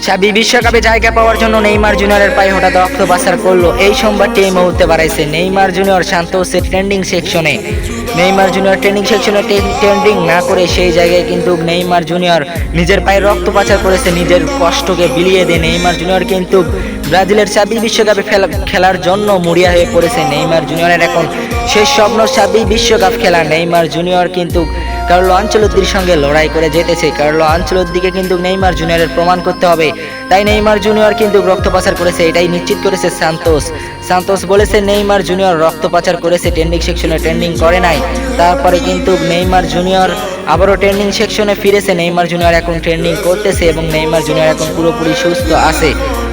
সাবি বিশ্বকাপে জায়গা পাওয়ার জন্য নেইমার জুনিয়রের পায়ে হঠাৎ রক্ত পাচার করলো। এই সোমবারটি এই মুহূর্তে বাড়াইছে নেইমার জুনিয়র সান্তোসের ট্রেন্ডিং সেকশনে। নেইমার জুনিয়র ট্রেন্ডিং সেকশনে ট্রেন্ডিং না করে সেই জায়গায় কিন্তু নেইমার জুনিয়র নিজের পায়ে রক্ত পাচার করেছে, নিজের কষ্টকে বিলিয়ে দিয়ে নেইমার জুনিয়র কিন্তু ব্রাজিলের সাবি বিশ্বকাপে খেলার জন্য মরিয়া হয়ে পড়েছে। নেইমার জুনিয়রের এখন শেষ স্বপ্ন সাবি বিশ্বকাপ খেলা। নেইমার জুনিয়র কিন্তু কার্লো আনচেলত্তির সঙ্গে লড়াই করে যেতেছে। কার্লো আনচেলত্তিকে কিন্তু নেইমার জুনিয়রের প্রমাণ করতে হবে, তাই নেইমার জুনিয়র কিন্তু রক্ত পাচার করেছে, এটাই নিশ্চিত করেছে সান্তোস বলেছে নেইমার জুনিয়র রক্ত পাচার করেছে, ট্রেন্ডিং সেকশনে ট্রেন্ডিং করে নাই। তারপরে কিন্তু নেইমার জুনিয়র আবারও ট্রেন্ডিং সেকশনে ফিরেছে। নেইমার জুনিয়র এখন ট্রেন্ডিং করতেছে এবং নেইমার জুনিয়র এখন পুরোপুরি সুস্থ আছে।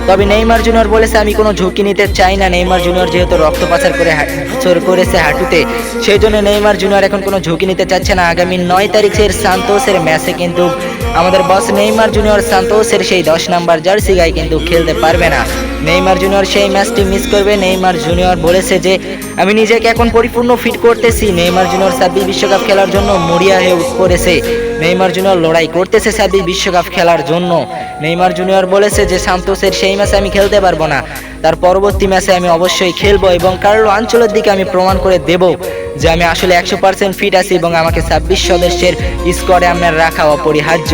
তবে নেইমার জুনিয়র বলেছে আমি কোনো ঝুঁকি নিতে চাই না। নেইমার জুনিয়র যেহেতু রক্ত পাচার করেছে হাঁটুতে, সেই জন্য নেইমার জুনিয়র এখন কোনো ঝুঁকি নিতে চাচ্ছে না। আগামী 9 তারিখের সান্তোসের ম্যাচে কিন্তু আমাদের বস নেইমার জুনিয়র সান্তোসের সেই 10 নাম্বার জার্সি গায়ে কিন্তু খেলতে পারবে না। নেইমার জুনিয়র সেই ম্যাচটি মিস করবে। নেইমার জুনিয়র বলেছে যে আমি নিজেকে এখন পরিপূর্ণ ফিট করতেছি। নেইমার জুনিয়র সাবি বিশ্বকাপ খেলার জন্য মরিয়া হয়ে পড়েছে। নেইমার জুনিয়র লড়াই করতেছে সাবি বিশ্বকাপ খেলার জন্য। নেইমার জুনিয়র বলেছে যে সান্তোসের সেই ম্যাচে আমি খেলতে পারবো না, তার পরবর্তী ম্যাচে আমি অবশ্যই খেলবো এবং কার্লো আনচেলত্তিকে আমি প্রমাণ করে দেব যে আমি আসলে 100% ফিট আছি এবং আমাকে 26 সদস্যের স্কোয়াডে আমার রাখা অপরিহার্য।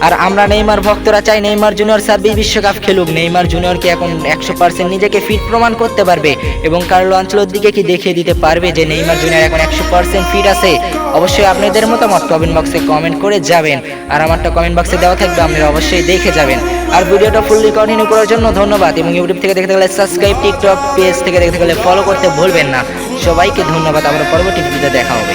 আর আমরা নেইমার ভক্তরা চাই নেইমার জুনিয়র সাবি বিশ্বকাপ খেলুক। নেইমার জুনিয়রকে এখন 100% নিজেকে ফিট প্রমাণ করতে পারবে এবং কার্লো আনচেলত্তিকে কি দেখিয়ে দিতে পারবে যে নেইমার জুনিয়র এখন 100% ফিট আছে। অবশ্যই আপনাদের মতামত কমেন্ট বক্সে কমেন্ট করে যাবেন, আর আমারটা কমেন্ট বক্সে দেওয়া থাকবে, আপনারা অবশ্যই দেখে যাবেন। আর ভিডিওটা ফুললি কন্টিনিউ করার জন্য ধন্যবাদ এবং ইউটিউব থেকে দেখতে গেলে সাবস্ক্রাইব, টিকটক পেজ থেকে দেখতে গেলে ফলো করতে ভুলবেন না। সবাইকে ধন্যবাদ, আবার পরবর্তী ভিডিওতে দেখা হবে।